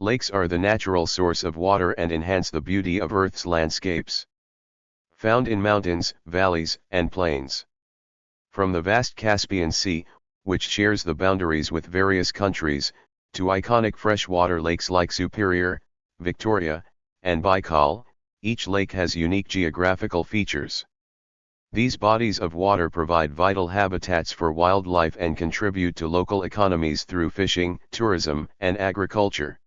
Lakes are the natural source of water and enhance the beauty of Earth's landscapes. Found in mountains, valleys, and plains. From the vast Caspian Sea, which shares the boundaries with various countries, to iconic freshwater lakes like Superior, Victoria, and Baikal, each lake has unique geographical features. These bodies of water provide vital habitats for wildlife and contribute to local economies through fishing, tourism, and agriculture.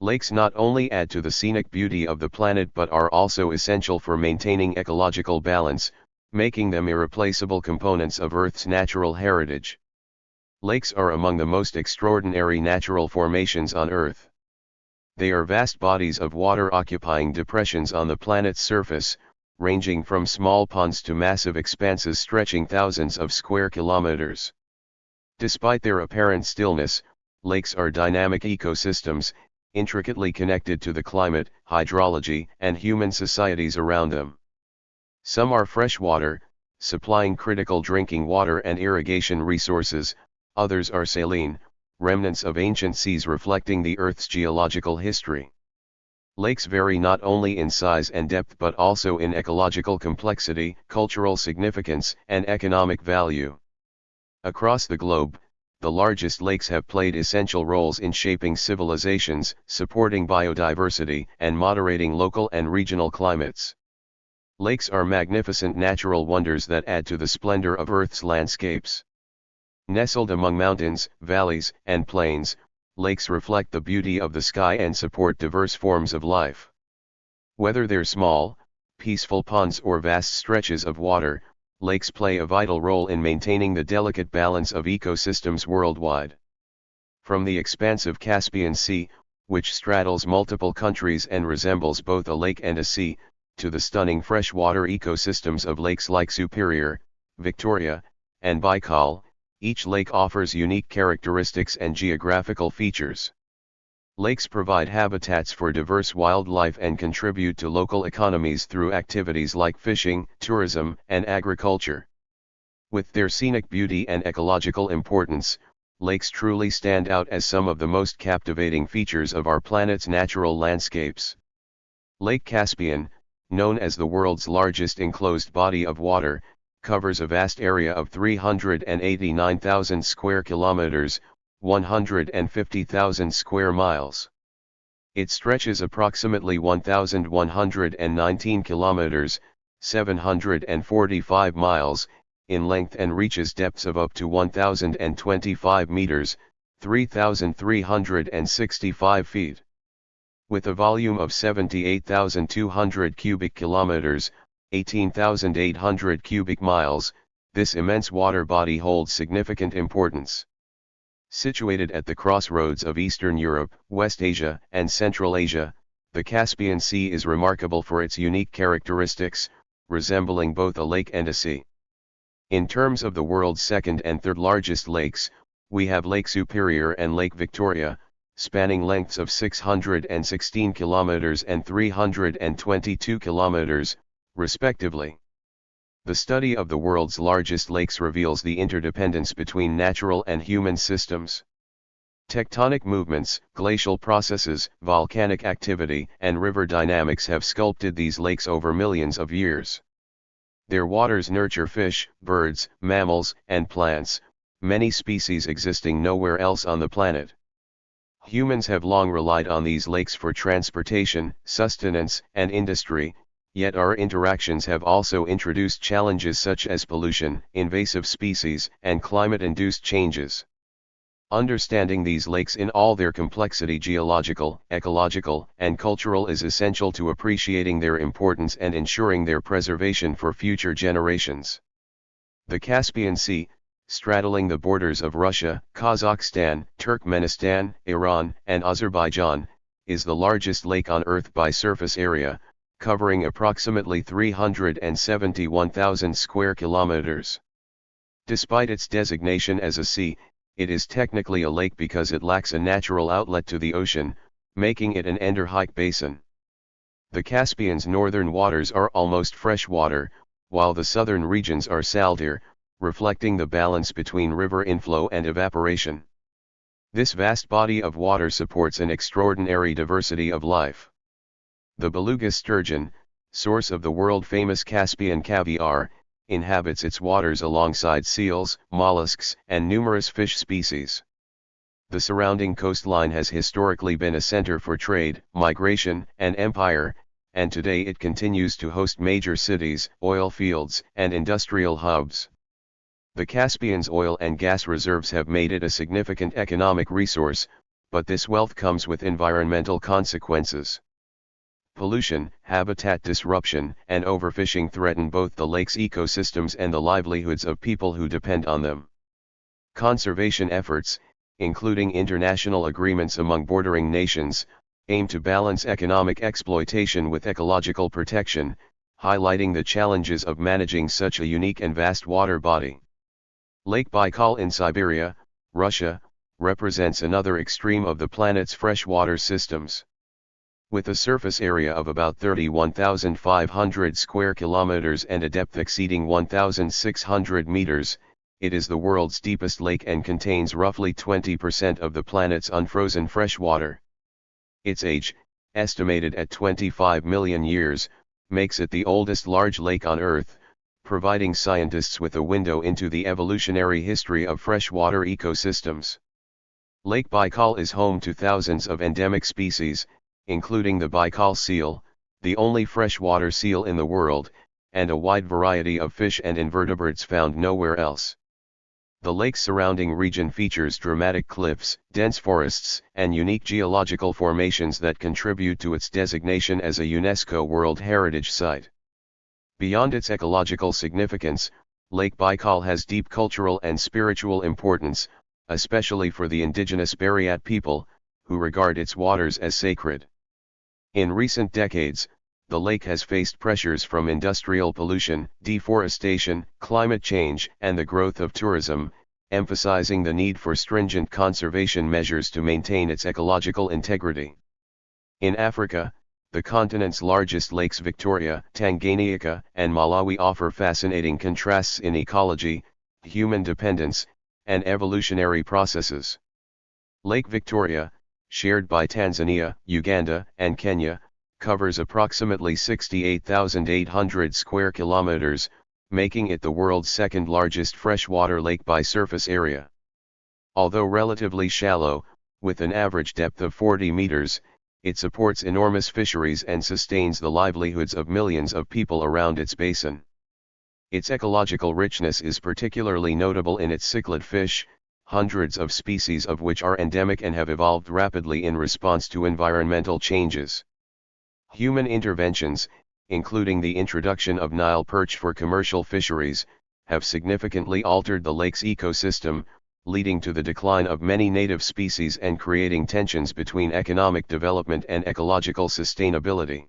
Lakes not only add to the scenic beauty of the planet but are also essential for maintaining ecological balance, making them irreplaceable components of Earth's natural heritage. Lakes are among the most extraordinary natural formations on Earth. They are vast bodies of water occupying depressions on the planet's surface, ranging from small ponds to massive expanses stretching thousands of square kilometers. Despite their apparent stillness, lakes are dynamic ecosystems, intricately connected to the climate, hydrology, and human societies around them. Some are freshwater, supplying critical drinking water and irrigation resources, others are saline, remnants of ancient seas reflecting the Earth's geological history. Lakes vary not only in size and depth but also in ecological complexity, cultural significance, and economic value. Across the globe, the largest lakes have played essential roles in shaping civilizations, supporting biodiversity, and moderating local and regional climates. Lakes are magnificent natural wonders that add to the splendor of Earth's landscapes. Nestled among mountains, valleys, and plains, lakes reflect the beauty of the sky and support diverse forms of life. Whether they're small, peaceful ponds or vast stretches of water, lakes play a vital role in maintaining the delicate balance of ecosystems worldwide. From the expansive Caspian Sea, which straddles multiple countries and resembles both a lake and a sea, to the stunning freshwater ecosystems of lakes like Superior, Victoria, and Baikal, each lake offers unique characteristics and geographical features. Lakes provide habitats for diverse wildlife and contribute to local economies through activities like fishing, tourism, and agriculture. With their scenic beauty and ecological importance, lakes truly stand out as some of the most captivating features of our planet's natural landscapes. Lake Caspian, known as the world's largest enclosed body of water, covers a vast area of 389,000 square kilometers, 150,000 square miles. It stretches approximately 1,119 kilometers, 745 miles, in length and reaches depths of up to 1,025 meters, 3,365 feet. With a volume of 78,200 cubic kilometers, 18,800 cubic miles, this immense water body holds significant importance. Situated at the crossroads of Eastern Europe, West Asia, and Central Asia, the Caspian Sea is remarkable for its unique characteristics, resembling both a lake and a sea. In terms of the world's second and third largest lakes, we have Lake Superior and Lake Victoria, spanning lengths of 616 kilometers and 322 kilometers, respectively. The study of the world's largest lakes reveals the interdependence between natural and human systems. Tectonic movements, glacial processes, volcanic activity, and river dynamics have sculpted these lakes over millions of years. Their waters nurture fish, birds, mammals, and plants, many species existing nowhere else on the planet. Humans have long relied on these lakes for transportation, sustenance, and industry, yet our interactions have also introduced challenges such as pollution, invasive species, and climate-induced changes. Understanding these lakes in all their complexity, geological, ecological, and cultural, is essential to appreciating their importance and ensuring their preservation for future generations. The Caspian Sea, straddling the borders of Russia, Kazakhstan, Turkmenistan, Iran, and Azerbaijan, is the largest lake on Earth by surface area, covering approximately 371,000 square kilometers. Despite its designation as a sea, it is technically a lake because it lacks a natural outlet to the ocean, making it an endorheic basin. The Caspian's northern waters are almost freshwater, while the southern regions are saltier, reflecting the balance between river inflow and evaporation. This vast body of water supports an extraordinary diversity of life. The beluga sturgeon, source of the world-famous Caspian caviar, inhabits its waters alongside seals, mollusks, and numerous fish species. The surrounding coastline has historically been a center for trade, migration, and empire, and today it continues to host major cities, oil fields, and industrial hubs. The Caspian's oil and gas reserves have made it a significant economic resource, but this wealth comes with environmental consequences. Pollution, habitat disruption, and overfishing threaten both the lake's ecosystems and the livelihoods of people who depend on them. Conservation efforts, including international agreements among bordering nations, aim to balance economic exploitation with ecological protection, highlighting the challenges of managing such a unique and vast water body. Lake Baikal in Siberia, Russia, represents another extreme of the planet's freshwater systems. With a surface area of about 31,500 square kilometers and a depth exceeding 1,600 meters, it is the world's deepest lake and contains roughly 20% of the planet's unfrozen freshwater. Its age, estimated at 25 million years, makes it the oldest large lake on Earth, providing scientists with a window into the evolutionary history of freshwater ecosystems. Lake Baikal is home to thousands of endemic species, including the Baikal seal, the only freshwater seal in the world, and a wide variety of fish and invertebrates found nowhere else. The lake's surrounding region features dramatic cliffs, dense forests, and unique geological formations that contribute to its designation as a UNESCO World Heritage Site. Beyond its ecological significance, Lake Baikal has deep cultural and spiritual importance, especially for the indigenous Buryat people, who regard its waters as sacred. In recent decades, the lake has faced pressures from industrial pollution, deforestation, climate change, and the growth of tourism, emphasizing the need for stringent conservation measures to maintain its ecological integrity. In Africa, the continent's largest lakes Victoria, Tanganyika, and Malawi offer fascinating contrasts in ecology, human dependence, and evolutionary processes. Lake Victoria, shared by Tanzania, Uganda, and Kenya, covers approximately 68,800 square kilometers, making it the world's second largest freshwater lake by surface area. Although relatively shallow, with an average depth of 40 meters, it supports enormous fisheries and sustains the livelihoods of millions of people around its basin. Its ecological richness is particularly notable in its cichlid fish, hundreds of species of which are endemic and have evolved rapidly in response to environmental changes. Human interventions, including the introduction of Nile perch for commercial fisheries, have significantly altered the lake's ecosystem, leading to the decline of many native species and creating tensions between economic development and ecological sustainability.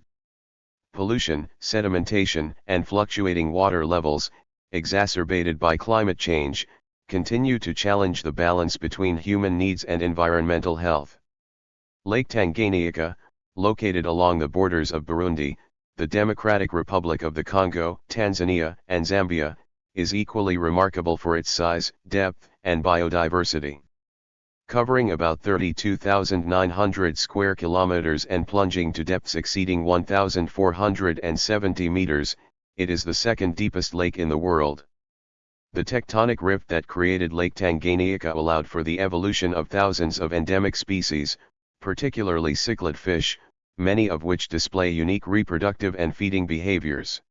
Pollution, sedimentation, and fluctuating water levels, exacerbated by climate change, continue to challenge the balance between human needs and environmental health. Lake Tanganyika, located along the borders of Burundi, the Democratic Republic of the Congo, Tanzania, and Zambia, is equally remarkable for its size, depth, and biodiversity. Covering about 32,900 square kilometers and plunging to depths exceeding 1,470 meters, it is the second deepest lake in the world. The tectonic rift that created Lake Tanganyika allowed for the evolution of thousands of endemic species, particularly cichlid fish, many of which display unique reproductive and feeding behaviors.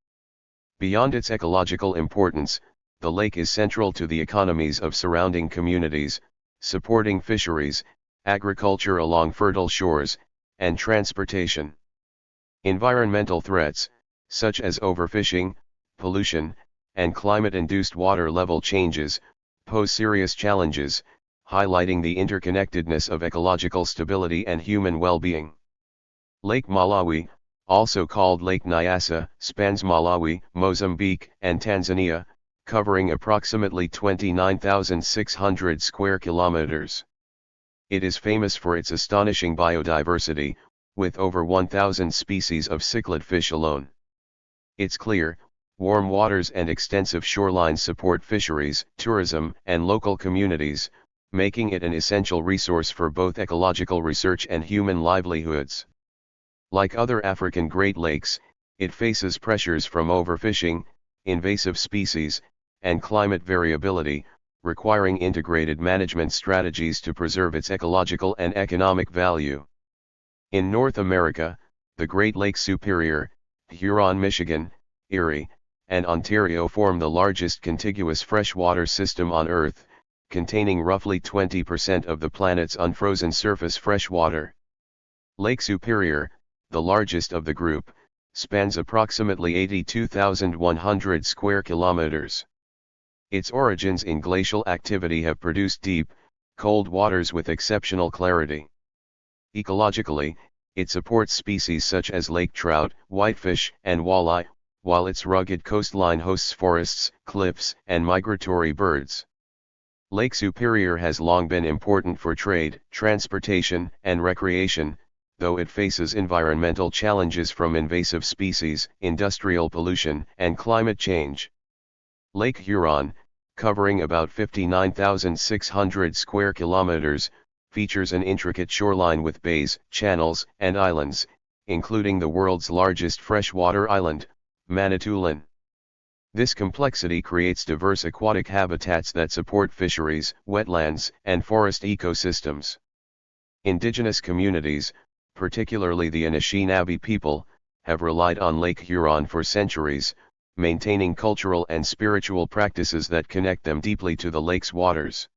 Beyond its ecological importance, the lake is central to the economies of surrounding communities, supporting fisheries, agriculture along fertile shores, and transportation. Environmental threats, such as overfishing, pollution, and climate-induced water level changes, pose serious challenges, highlighting the interconnectedness of ecological stability and human well-being. Lake Malawi, also called Lake Nyasa, spans Malawi, Mozambique, and Tanzania, covering approximately 29,600 square kilometers. It is famous for its astonishing biodiversity, with over 1,000 species of cichlid fish alone. Its clear, warm waters and extensive shorelines support fisheries, tourism, and local communities, making it an essential resource for both ecological research and human livelihoods. Like other African Great Lakes, it faces pressures from overfishing, invasive species, and climate variability, requiring integrated management strategies to preserve its ecological and economic value. In North America, the Great Lakes Superior, Huron, Michigan, Erie, and Ontario form the largest contiguous freshwater system on Earth, containing roughly 20% of the planet's unfrozen surface freshwater. Lake Superior, the largest of the group, spans approximately 82,100 square kilometers. Its origins in glacial activity have produced deep, cold waters with exceptional clarity. Ecologically, it supports species such as lake trout, whitefish, and walleye, while its rugged coastline hosts forests, cliffs, and migratory birds. Lake Superior has long been important for trade, transportation, and recreation, though it faces environmental challenges from invasive species, industrial pollution, and climate change. Lake Huron, covering about 59,600 square kilometers, features an intricate shoreline with bays, channels, and islands, including the world's largest freshwater island, Manitoulin. This complexity creates diverse aquatic habitats that support fisheries, wetlands, and forest ecosystems. Indigenous communities, particularly the Anishinaabe people, have relied on Lake Huron for centuries, maintaining cultural and spiritual practices that connect them deeply to the lake's waters.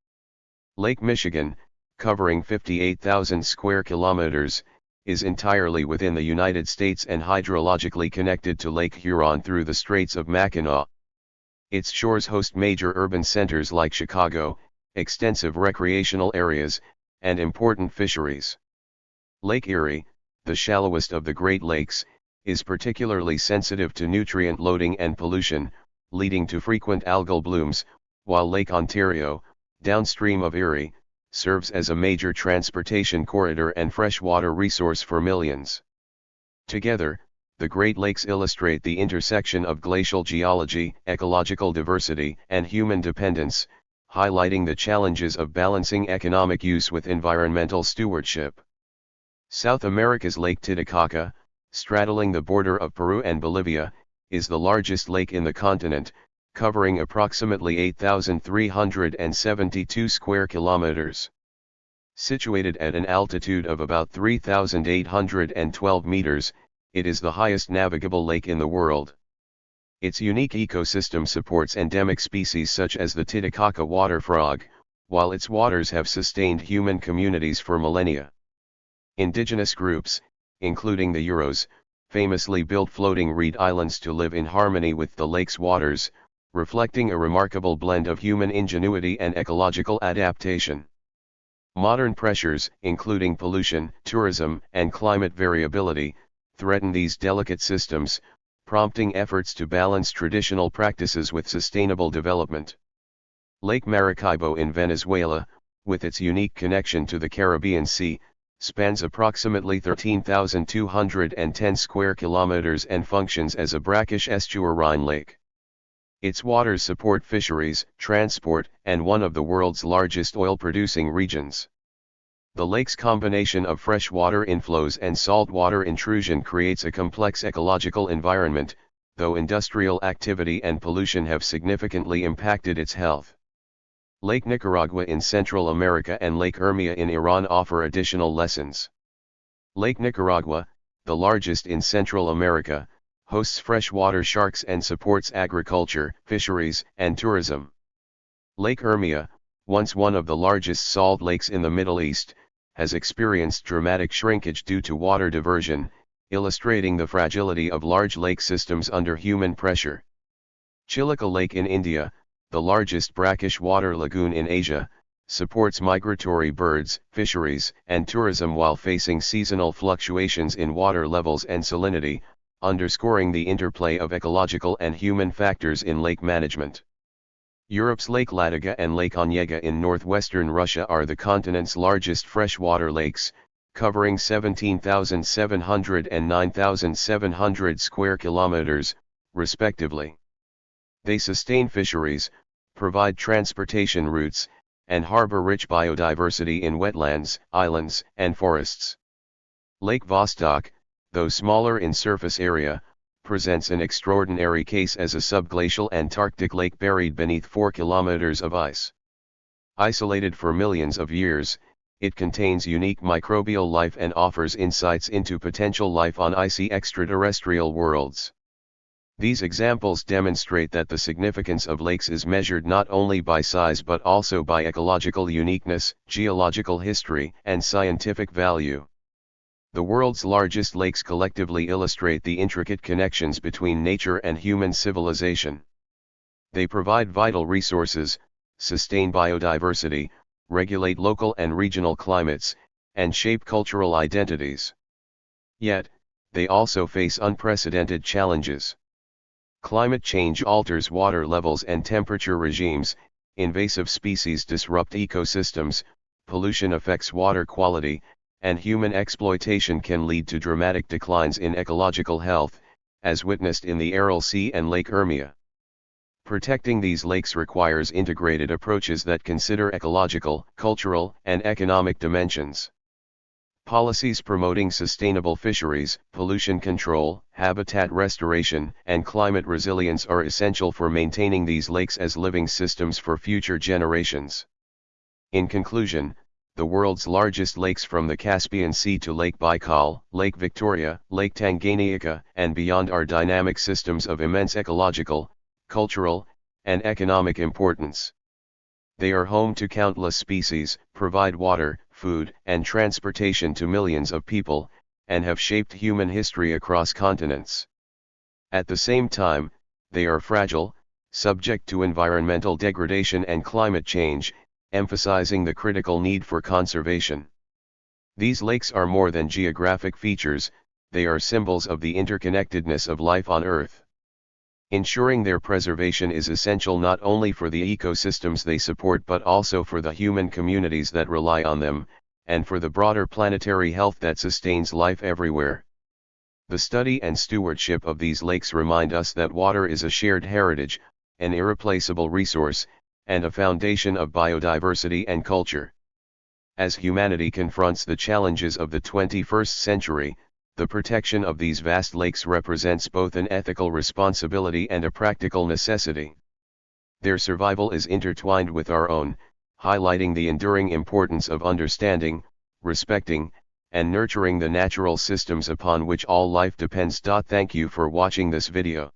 Lake Michigan, covering 58,000 square kilometers, is entirely within the United States and hydrologically connected to Lake Huron through the Straits of Mackinac. Its shores host major urban centers like Chicago, extensive recreational areas, and important fisheries. Lake Erie, the shallowest of the Great Lakes, is particularly sensitive to nutrient loading and pollution, leading to frequent algal blooms, while Lake Ontario, downstream of Erie, serves as a major transportation corridor and freshwater resource for millions. Together, the Great Lakes illustrate the intersection of glacial geology, ecological diversity, and human dependence, highlighting the challenges of balancing economic use with environmental stewardship. South America's Lake Titicaca, straddling the border of Peru and Bolivia, is the largest lake in the continent, covering approximately 8,372 square kilometers. Situated at an altitude of about 3,812 meters, it is the highest navigable lake in the world. Its unique ecosystem supports endemic species such as the Titicaca water frog, while its waters have sustained human communities for millennia. Indigenous groups, including the Euros, famously built floating reed islands to live in harmony with the lake's waters, reflecting a remarkable blend of human ingenuity and ecological adaptation. Modern pressures, including pollution, tourism, and climate variability, threaten these delicate systems, prompting efforts to balance traditional practices with sustainable development. Lake Maracaibo in Venezuela, with its unique connection to the Caribbean Sea, spans approximately 13,210 square kilometers and functions as a brackish estuarine lake. Its waters support fisheries, transport, and one of the world's largest oil-producing regions. The lake's combination of freshwater inflows and saltwater intrusion creates a complex ecological environment, though industrial activity and pollution have significantly impacted its health. Lake Nicaragua in Central America and Lake Urmia in Iran offer additional lessons. Lake Nicaragua, the largest in Central America, hosts freshwater sharks and supports agriculture, fisheries, and tourism. Lake Urmia, once one of the largest salt lakes in the Middle East, has experienced dramatic shrinkage due to water diversion, illustrating the fragility of large lake systems under human pressure. Chilika Lake in India, the largest brackish water lagoon in Asia, supports migratory birds, fisheries, and tourism while facing seasonal fluctuations in water levels and salinity, underscoring the interplay of ecological and human factors in lake management. Europe's Lake Ladoga and Lake Onega in northwestern Russia are the continent's largest freshwater lakes, covering 17,700 and 9,700 square kilometers, respectively. They sustain fisheries, provide transportation routes, and harbor rich biodiversity in wetlands, islands, and forests. Lake Vostok, though smaller in surface area, presents an extraordinary case as a subglacial Antarctic lake buried beneath 4 kilometers of ice. Isolated for millions of years, it contains unique microbial life and offers insights into potential life on icy extraterrestrial worlds. These examples demonstrate that the significance of lakes is measured not only by size but also by ecological uniqueness, geological history, and scientific value. The world's largest lakes collectively illustrate the intricate connections between nature and human civilization. They provide vital resources, sustain biodiversity, regulate local and regional climates, and shape cultural identities. Yet, they also face unprecedented challenges. Climate change alters water levels and temperature regimes, invasive species disrupt ecosystems, pollution affects water quality, and human exploitation can lead to dramatic declines in ecological health, as witnessed in the Aral Sea and Lake Urmia. Protecting these lakes requires integrated approaches that consider ecological, cultural, and economic dimensions. Policies promoting sustainable fisheries, pollution control, habitat restoration, and climate resilience are essential for maintaining these lakes as living systems for future generations. In conclusion, the world's largest lakes from the Caspian Sea to Lake Baikal, Lake Victoria, Lake Tanganyika, and beyond are dynamic systems of immense ecological, cultural, and economic importance. They are home to countless species, provide water, food, and transportation to millions of people, and have shaped human history across continents. At the same time, they are fragile, subject to environmental degradation and climate change, emphasizing the critical need for conservation. These lakes are more than geographic features, they are symbols of the interconnectedness of life on Earth. Ensuring their preservation is essential not only for the ecosystems they support but also for the human communities that rely on them, and for the broader planetary health that sustains life everywhere. The study and stewardship of these lakes remind us that water is a shared heritage, an irreplaceable resource, and a foundation of biodiversity and culture. As humanity confronts the challenges of the 21st century, the protection of these vast lakes represents both an ethical responsibility and a practical necessity. Their survival is intertwined with our own, highlighting the enduring importance of understanding, respecting, and nurturing the natural systems upon which all life depends. Thank you for watching this video.